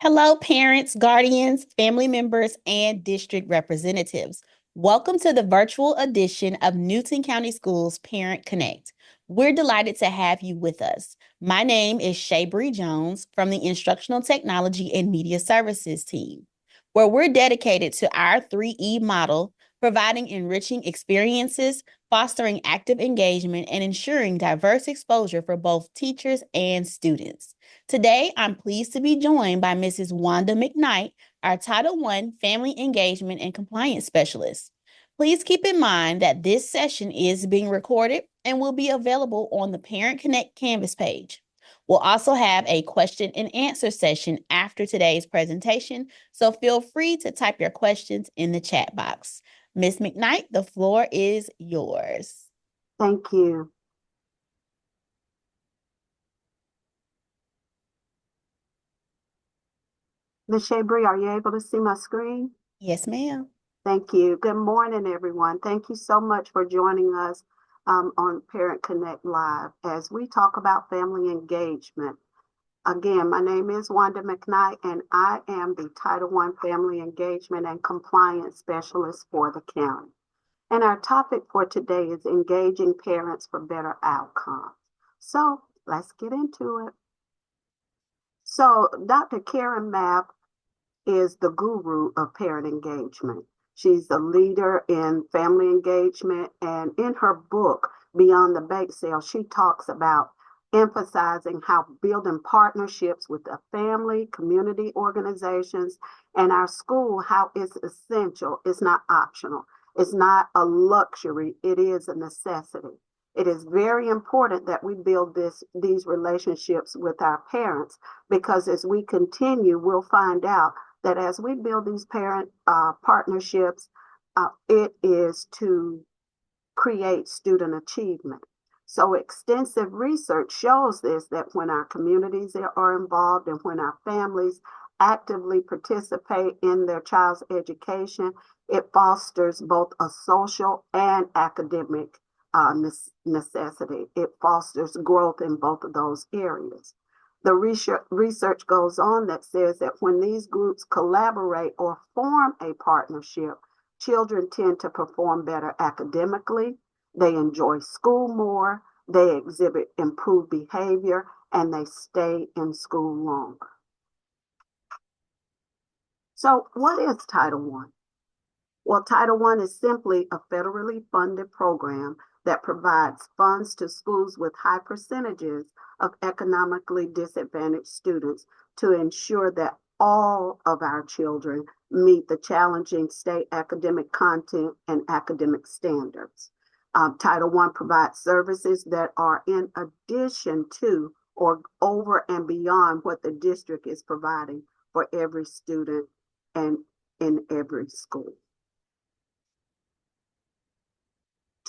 Hello, parents, guardians, family members, and district representatives. Welcome to the virtual edition of Newton County Schools Parent Connect. We're delighted to have you with us. My name is Shabri Jones from the Instructional Technology and Media Services team, where we're dedicated to our 3E model, providing enriching experiences, fostering active engagement, and ensuring diverse exposure for both teachers and students. Today, I'm pleased to be joined by Mrs. Wanda McKnight, our Title I Family Engagement and Compliance Specialist. Please keep in mind that this session is being recorded and will be available on the Parent Connect Canvas page. We'll also have a question and answer session after today's presentation, so feel free to type your questions in the chat box. Ms. McKnight, the floor is yours. Thank you. Ms. Shabri, are you able to see my screen? Yes, ma'am. Thank you. Good morning, everyone. Thank you so much for joining us on Parent Connect Live as we talk about family engagement. Again, my name is Wanda McKnight, and I am the Title I Family Engagement and Compliance Specialist for the county. And our topic for today is engaging parents for better outcomes. So let's get into it. So Dr. Karen Mapp is the guru of parent engagement. She's a leader in family engagement, and in her book, Beyond the Bake Sale, she talks about emphasizing how building partnerships with the family, community organizations, and our school, how it's essential. It's not optional. It's not a luxury. It is a necessity. It is very important that we build these relationships with our parents, because as we continue, we'll find out that as we build these parent partnerships, it is to create student achievement. So extensive research shows this, that when our communities are involved and when our families actively participate in their child's education, it fosters both a social and academic necessity. It fosters growth in both of those areas. The research goes on that says that when these groups collaborate or form a partnership, children tend to perform better academically, they enjoy school more, they exhibit improved behavior, and they stay in school longer. So what is Title I? Well, Title I is simply a federally funded program that provides funds to schools with high percentages of economically disadvantaged students to ensure that all of our children meet the challenging state academic content and academic standards. Title I provides services that are in addition to or over and beyond what the district is providing for every student and in every school.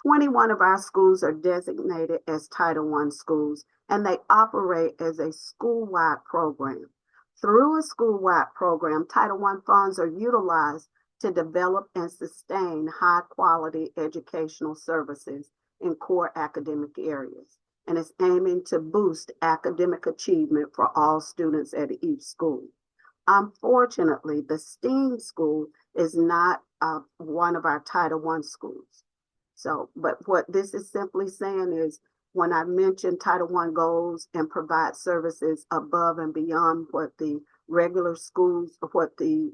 21 of our schools are designated as Title I schools, and they operate as a school-wide program. Through a school-wide program, Title I funds are utilized to develop and sustain high-quality educational services in core academic areas, and it's aiming to boost academic achievement for all students at each school. Unfortunately, the STEAM school is not one of our Title I schools. So, but what this is simply saying is, when I mention Title I goals and provide services above and beyond what the regular schools, what the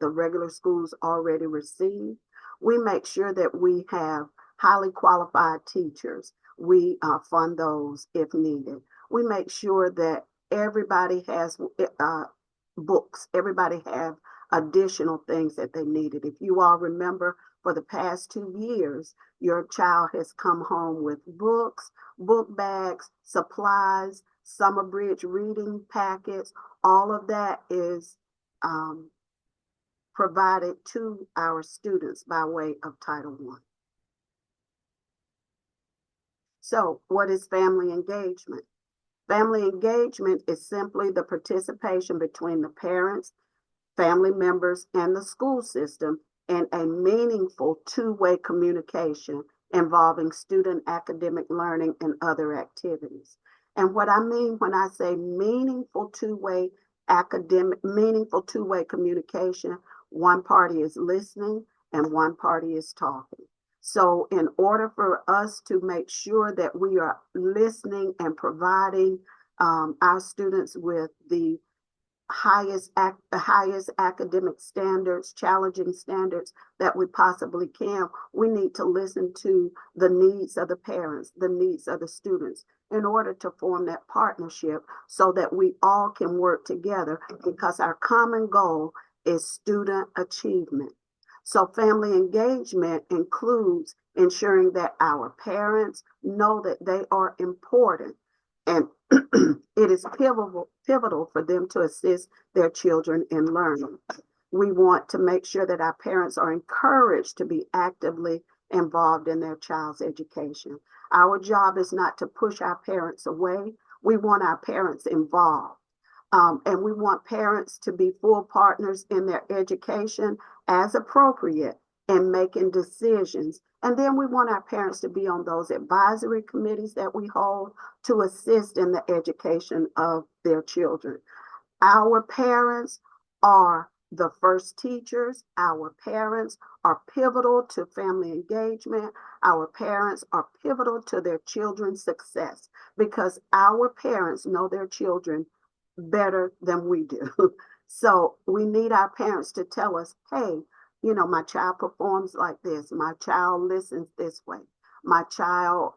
regular schools already receive, we make sure that we have highly qualified teachers. We fund those if needed. We make sure that everybody has books. Everybody have additional things that they needed. If you all remember, for the past 2 years, your child has come home with books, book bags, supplies, summer bridge reading packets. All of that is provided to our students by way of Title I. So what is family engagement? Family engagement is simply the participation between the parents, family members, and the school system in a meaningful two-way communication involving student academic learning and other activities. And what I mean when I say meaningful two-way academic, meaningful two-way communication. One party is listening and one party is talking. So in order for us to make sure that we are listening and providing our students with the highest academic standards, challenging standards that we possibly can, we need to listen to the needs of the parents, the needs of the students, in order to form that partnership so that we all can work together, because our common goal is student achievement. So family engagement includes ensuring that our parents know that they are important, and it is pivotal for them to assist their children in learning. We want to make sure that our parents are encouraged to be actively involved in their child's education. Our job is not to push our parents away. We want our parents involved. And we want parents to be full partners in their education as appropriate in making decisions. And then we want our parents to be on those advisory committees that we hold to assist in the education of their children. Our parents are the first teachers. Our parents are pivotal to family engagement. Our parents are pivotal to their children's success, because our parents know their children better than we do. So we need our parents to tell us, hey, my child performs like this. My child listens this way. My child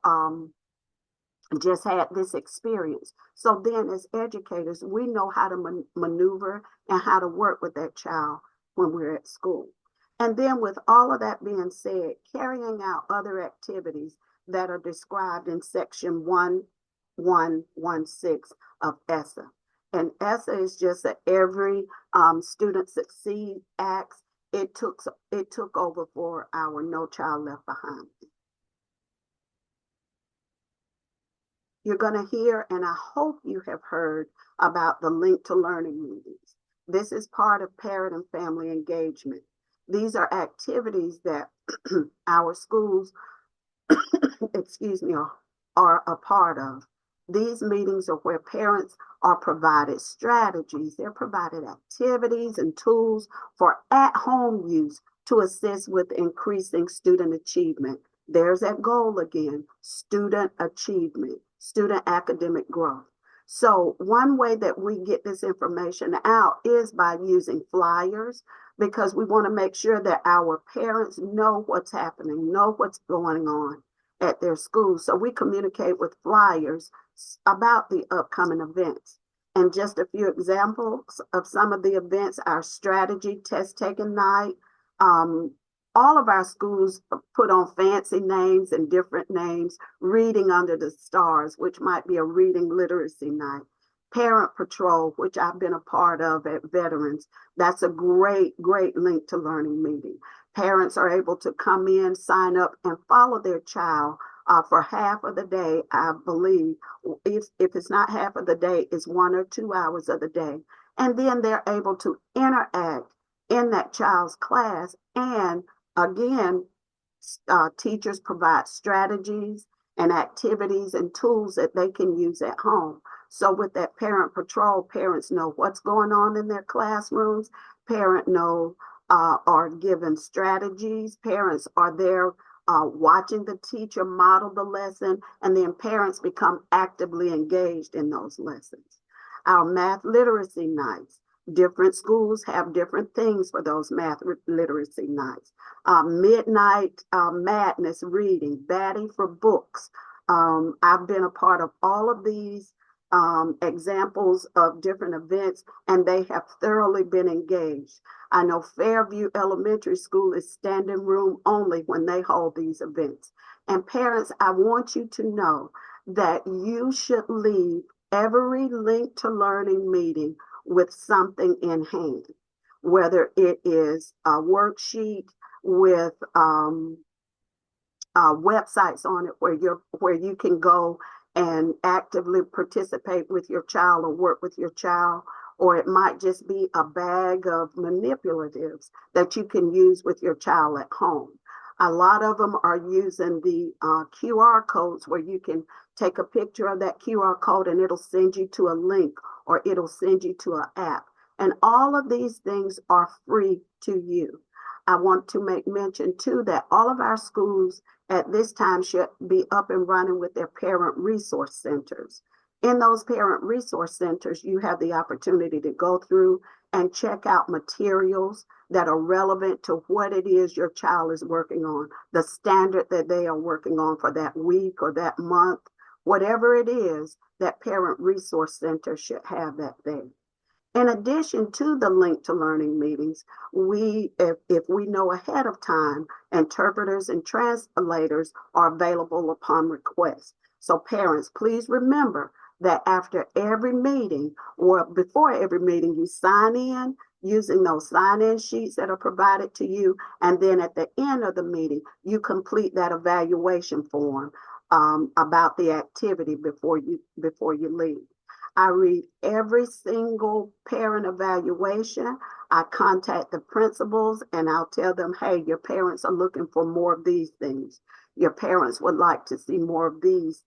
just had this experience. So then as educators, we know how to maneuver and how to work with that child when we're at school. And then with all of that being said, carrying out other activities that are described in section 1116 of ESSA. And ESSA is just that every student succeed acts. It took over for our No Child Left Behind. You're going to hear, and I hope you have heard about the Link to Learning meetings. This is part of parent and family engagement. These are activities that our schools, are a part of. These meetings are where parents are provided strategies, they're provided activities and tools for at-home use to assist with increasing student achievement. There's that goal again, student achievement, student academic growth. So one way that we get this information out is by using flyers, because we want to make sure that our parents know what's happening, know what's going on at their school. So we communicate with flyers about the upcoming events. And just a few examples of some of the events: our strategy test taking night. All of our schools put on fancy names and different names, reading under the stars, which might be a reading literacy night. Parent Patrol, which I've been a part of at Veterans. That's a great Link to Learning meeting. Parents are able to come in, sign up, and follow their child for half of the day, I believe. If it's not half of the day, it's 1 or 2 hours of the day. And then they're able to interact in that child's class. And again, teachers provide strategies and activities and tools that they can use at home. So with that Parent Patrol, parents know what's going on in their classrooms. Parents are given strategies. Parents are there watching the teacher model the lesson, and then parents become actively engaged in those lessons. Our math literacy nights. Different schools have different things for those math literacy nights. Midnight Madness reading, Batty for books. I've been a part of all of these examples of different events, and they have thoroughly been engaged. I know Fairview Elementary School is standing room only when they hold these events. And parents, I want you to know that you should leave every Link to Learning meeting with something in hand, whether it is a worksheet with websites on it where you can go and actively participate with your child or work with your child, or it might just be a bag of manipulatives that you can use with your child at home. A lot of them are using the QR codes where you can take a picture of that QR code and it'll send you to a link, or it'll send you to an app. And all of these things are free to you. I want to make mention too that all of our schools at this time should be up and running with their parent resource centers. In those parent resource centers, you have the opportunity to go through and check out materials that are relevant to what it is your child is working on, the standard that they are working on for that week or that month, whatever it is, that parent resource center should have that there. In addition to the link to learning meetings, if we know ahead of time, interpreters and translators are available upon request. So parents, please remember that after every meeting or before every meeting, you sign in using those sign-in sheets that are provided to you. And then at the end of the meeting, you complete that evaluation form about the activity before you leave. I read every single parent evaluation. I contact the principals and I'll tell them, hey, your parents are looking for more of these things. Your parents would like to see more of these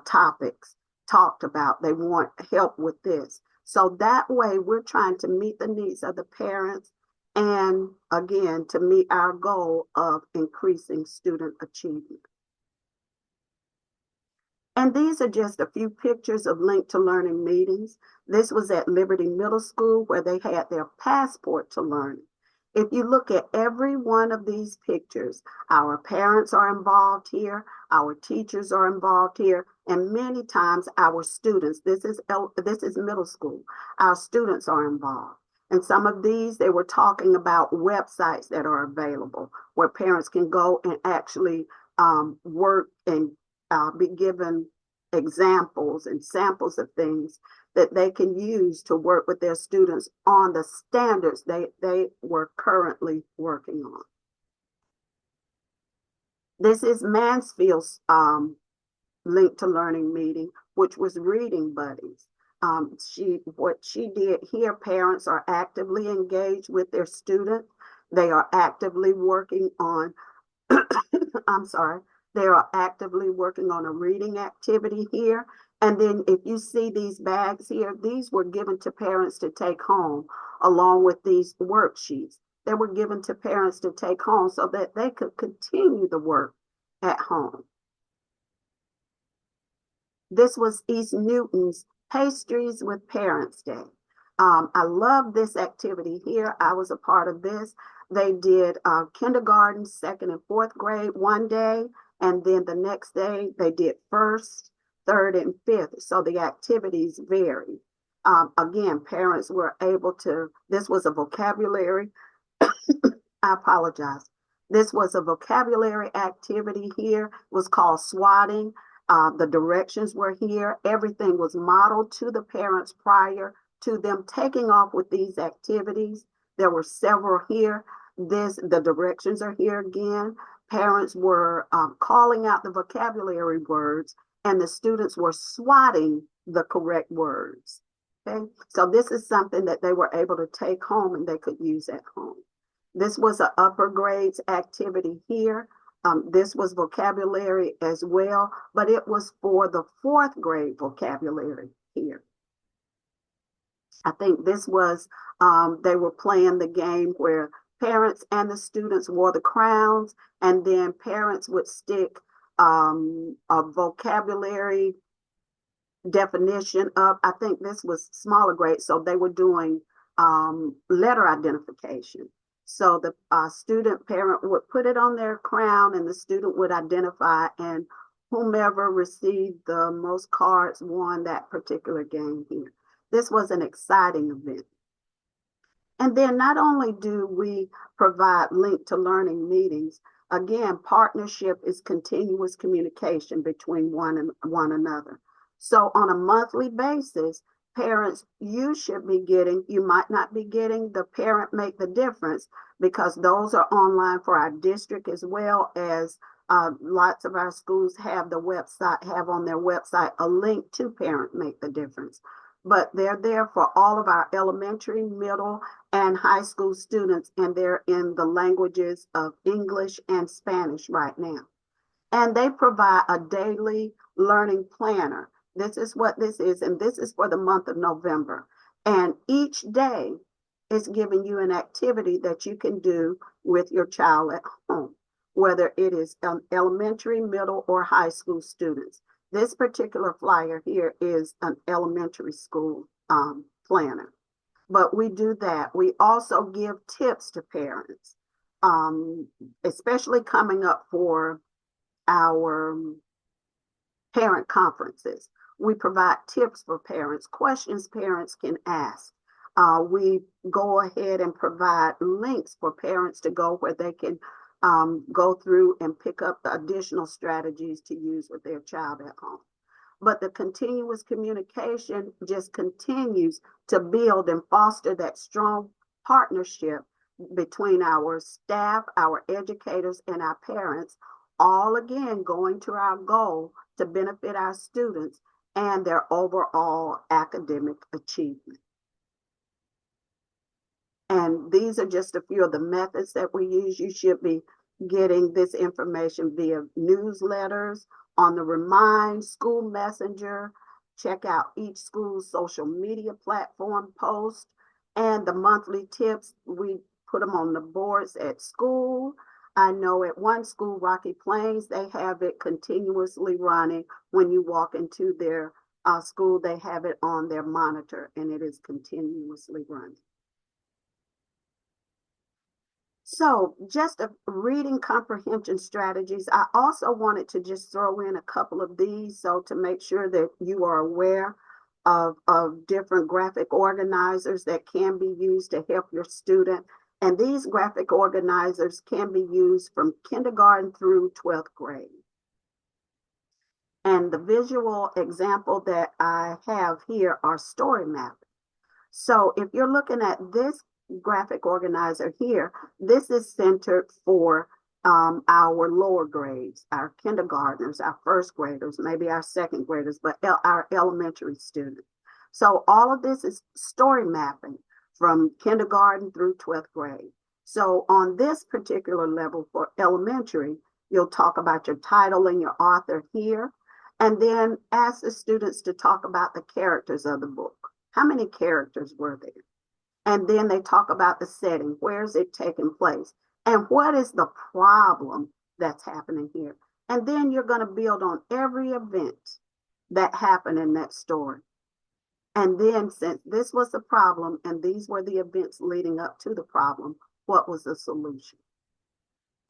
topics talked about. They want help with this. So that way we're trying to meet the needs of the parents and again, to meet our goal of increasing student achievement. And these are just a few pictures of Link to Learning meetings. This was at Liberty Middle School where they had their passport to learning. If you look at every one of these pictures, our parents are involved here, our teachers are involved here, and many times our students, this is middle school, our students are involved. And some of these, they were talking about websites that are available where parents can go and actually work and be given examples and samples of things that they can use to work with their students on the standards they were currently working on. This is Mansfield's Link to Learning meeting, which was Reading Buddies. What she did here, parents are actively engaged with their students. They are actively working on, I'm sorry, they are actively working on a reading activity here. And then if you see these bags here, these were given to parents to take home along with these worksheets. They were given to parents to take home so that they could continue the work at home. This was East Newton's Pastries with Parents Day. I love this activity here. I was a part of this. They did kindergarten, second and fourth grade one day, and then the next day they did first, third, and fifth. So the activities vary. Again, parents were able to, this was a vocabulary, I apologize. This was a vocabulary activity here. It was called swatting. The directions were here. Everything was modeled to the parents prior to them taking off with these activities. There were several here. The directions are here again. Parents were calling out the vocabulary words and the students were swatting the correct words. Okay, so this is something that they were able to take home and they could use at home. This was an upper grades activity here. This was vocabulary as well, but it was for the fourth grade vocabulary here. I think this was, they were playing the game where parents and the students wore the crowns, and then parents would stick a vocabulary definition up. I think this was smaller grades, so they were doing letter identification. So the student parent would put it on their crown and the student would identify, and whomever received the most cards won that particular game here. This was an exciting event. And then not only do we provide Link to Learning meetings, again, partnership is continuous communication between one another. So on a monthly basis, parents, you should be getting, you might not be getting the Parent Make the Difference, because those are online for our district, as well as lots of our schools have on their website a link to Parent Make the Difference. But they're there for all of our elementary, middle, and high school students, and they're in the languages of English and Spanish right now. And they provide a daily learning planner This is what this is, and this is for the month of November. And each day is giving you an activity that you can do with your child at home, whether it is elementary, middle, or high school students. This particular flyer here is an elementary school planner. But we do that. We also give tips to parents, especially coming up for our parent conferences. We provide tips for parents, questions parents can ask. We go ahead and provide links for parents to go where they can go through and pick up the additional strategies to use with their child at home. But the continuous communication just continues to build and foster that strong partnership between our staff, our educators, and our parents, all again going to our goal to benefit our students and their overall academic achievement. And these are just a few of the methods that we use. You should be getting this information via newsletters, on the Remind School Messenger. Check out each school's social media platform post and the monthly tips. We put them on the boards at school. I know at one school, Rocky Plains, they have it continuously running. When you walk into their school, they have it on their monitor and it is continuously running. So just reading comprehension strategies, I also wanted to just throw in a couple of these so to make sure that you are aware of different graphic organizers that can be used to help your student. And these graphic organizers can be used from kindergarten through 12th grade. And the visual example that I have here are story mapping. So if you're looking at this graphic organizer here, this is centered for our lower grades, our kindergartners, our first graders, maybe our second graders, but our elementary students. So all of this is story mapping from kindergarten through 12th grade. So on this particular level for elementary, you'll talk about your title and your author here, and then ask the students to talk about the characters of the book. How many characters were there? And then they talk about the setting. Where is it taking place? And what is the problem that's happening here? And then you're going to build on every event that happened in that story. And then since this was the problem and these were the events leading up to the problem, what was the solution?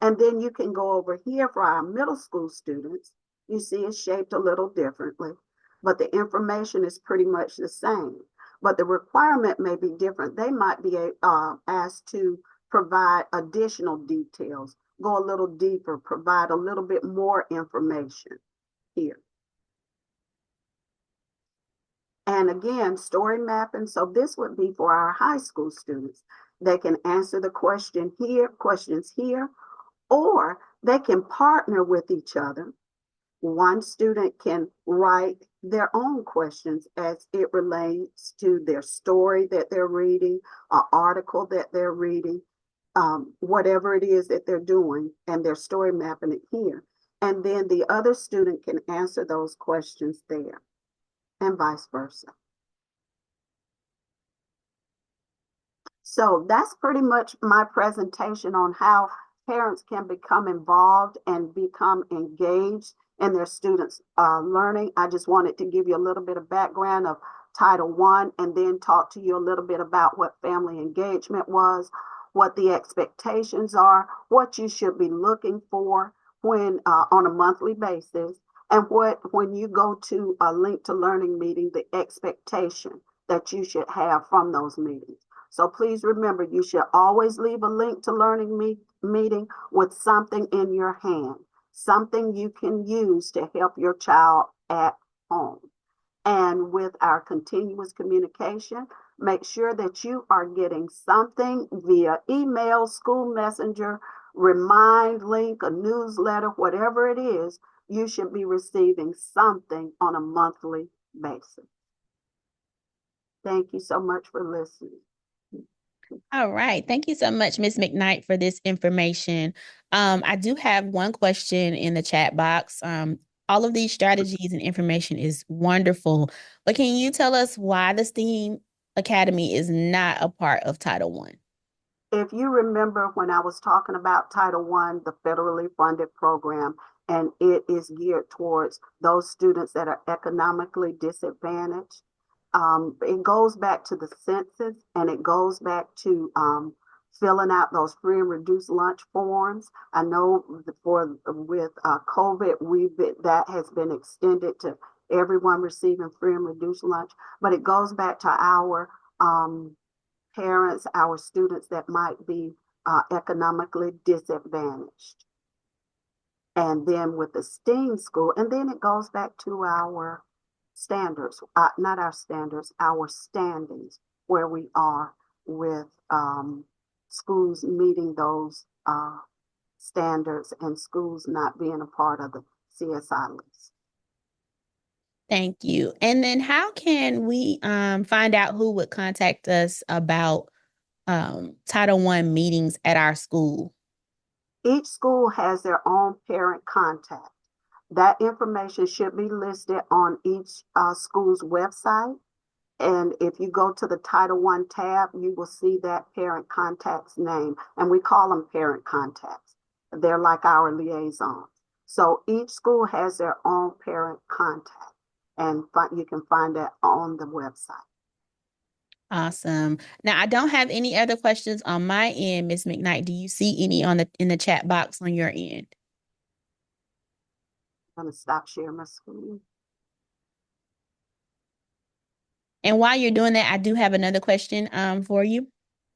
And then you can go over here for our middle school students. You see it's shaped a little differently, but the information is pretty much the same. But the requirement may be different. They might be asked to provide additional details, go a little deeper, provide a little bit more information here. And again, story mapping. So this would be for our high school students. They can answer the questions here, or they can partner with each other. One student can write their own questions as it relates to their story that they're reading, an article that they're reading, whatever it is that they're doing, and they're story mapping it here. And then the other student can answer those questions there, and vice versa. So that's pretty much my presentation on how parents can become involved and become engaged in their students' learning. I just wanted to give you a little bit of background of Title I and then talk to you a little bit about what family engagement was, what the expectations are, what you should be looking for when on a monthly basis, and when you go to a Link to Learning meeting, the expectation that you should have from those meetings. So please remember, you should always leave a Link to Learning meeting with something in your hand, something you can use to help your child at home. And with our continuous communication, make sure that you are getting something via email, school messenger, Remind link, a newsletter, whatever it is, you should be receiving something on a monthly basis. Thank you so much for listening. All right. Thank you so much, Ms. McKnight, for this information. I do have one question in the chat box. All of these strategies and information is wonderful. But can you tell us why the STEAM Academy is not a part of Title One? If you remember when I was talking about Title I, the federally funded program, and it is geared towards those students that are economically disadvantaged, it goes back to the census and it goes back to filling out those free and reduced lunch forms. I know for with COVID, that has been extended to everyone receiving free and reduced lunch, but it goes back to our parents, our students that might be economically disadvantaged. And then with the STEAM school, and then it goes back to our standards, not our standards, our standings, where we are with schools meeting those standards and schools not being a part of the CSI list. Thank you. And then how can we find out who would contact us about Title One meetings at our school? Each school has their own parent contact. That information should be listed on each school's website. And if you go to the Title I tab, you will see that parent contact's name. And we call them parent contacts. They're like our liaisons. So each school has their own parent contact. And you can find that on the website. Awesome. Now, I don't have any other questions on my end, Ms. McKnight. Do you see any in the chat box on your end? I'm going to stop sharing my screen. And while you're doing that, I do have another question for you.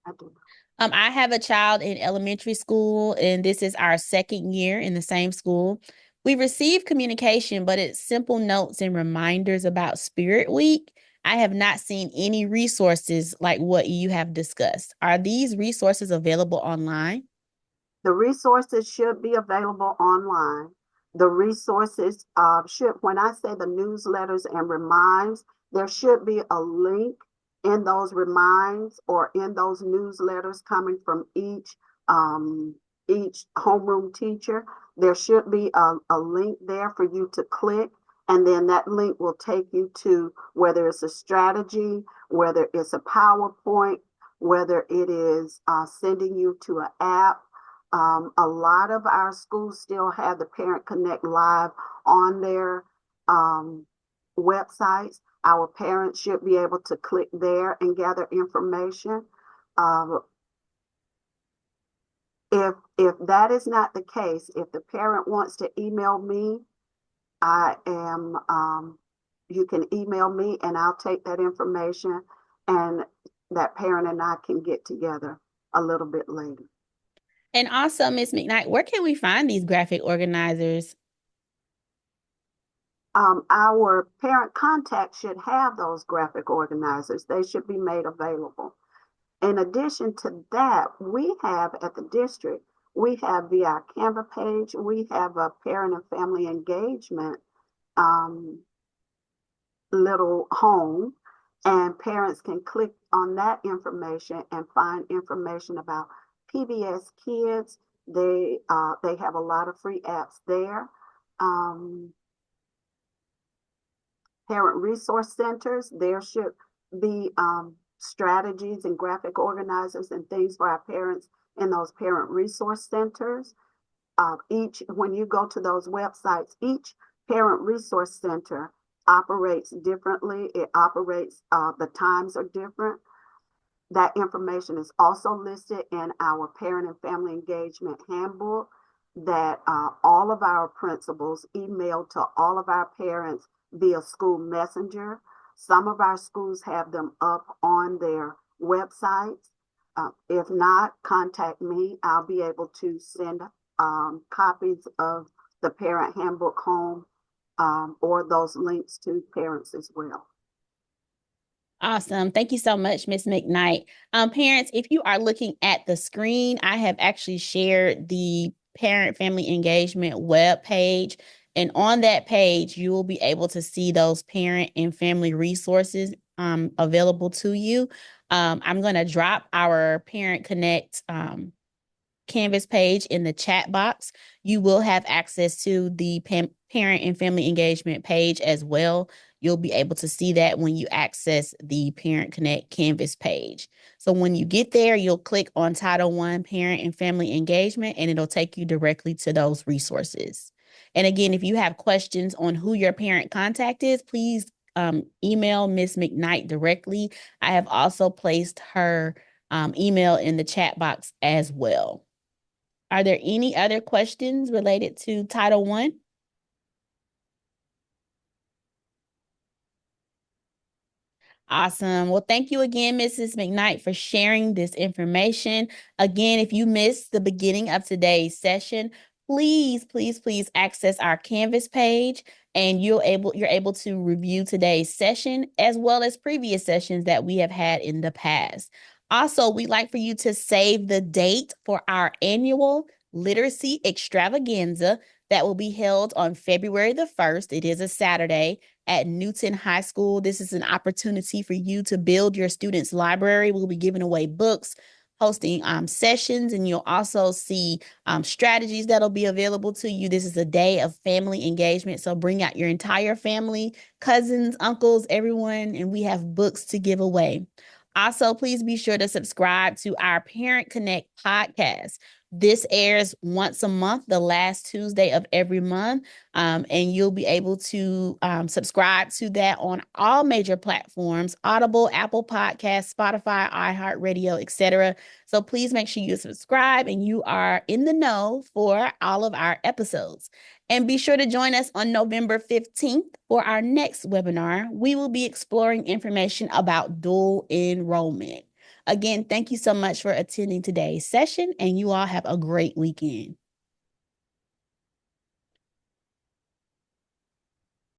I do. I have a child in elementary school, and this is our second year in the same school. We receive communication, but it's simple notes and reminders about Spirit Week. I have not seen any resources like what you have discussed. Are these resources available online? The resources should be available online. The resources should, when I say the newsletters and reminds, there should be a link in those reminds or in those newsletters coming from each homeroom teacher. There should be a link there for you to click, and then that link will take you to whether it's a strategy, whether it's a PowerPoint, whether it is sending you to an app. A lot of our schools still have the Parent Connect Live on their websites. Our parents should be able to click there and gather information. If that is not the case, if the parent wants to email me, you can email me and I'll take that information, and that parent and I can get together a little bit later. And also, Ms. McKnight, where can we find these graphic organizers? Our parent contact should have those graphic organizers. They should be made available. In addition to that, we have at the district, we have via our Canva page, we have a parent and family engagement little home, and parents can click on that information and find information about PBS Kids. They have a lot of free apps there. Parent resource centers, there should be strategies and graphic organizers and things for our parents in those parent resource centers. When you go to those websites, each parent resource center operates differently. It operates, the times are different. That information is also listed in our parent and family engagement handbook that all of our principals email to all of our parents via school messenger. Some of our schools have them up on their websites. If not, contact me. I'll be able to send copies of the parent handbook home or those links to parents as well. Awesome. Thank you so much, Ms. McKnight. Parents, if you are looking at the screen, I have actually shared the Parent Family Engagement web page. And on that page, you will be able to see those parent and family resources available to you. I'm going to drop our Parent Connect Canvas page in the chat box. You will have access to the parent and family engagement page as well. You'll be able to see that when you access the Parent Connect Canvas page. So when you get there, you'll click on Title I Parent and Family Engagement, and it'll take you directly to those resources. And again, if you have questions on who your parent contact is, please email Ms. McKnight directly. I have also placed her email in the chat box as well. Are there any other questions related to Title I? Awesome. Well, thank you again, Mrs. McKnight, for sharing this information. Again, if you missed the beginning of today's session, please access our Canvas page, and you're able to review today's session as well as previous sessions that we have had in the past. Also, we'd like for you to save the date for our annual literacy extravaganza that will be held on February the 1st. It is a Saturday at Newton High School. This is an opportunity for you to build your students' library. We'll be giving away books, hosting sessions, and you'll also see strategies that'll be available to you. This is a day of family engagement, so bring out your entire family, cousins, uncles, everyone, and we have books to give away. Also, please be sure to subscribe to our Parent Connect podcast. This airs once a month, the last Tuesday of every month, and you'll be able to subscribe to that on all major platforms: Audible, Apple Podcasts, Spotify, iHeartRadio, etc. So please make sure you subscribe and you are in the know for all of our episodes. And be sure to join us on November 15th for our next webinar. We will be exploring information about dual enrollment. Again, thank you so much for attending today's session, and you all have a great weekend.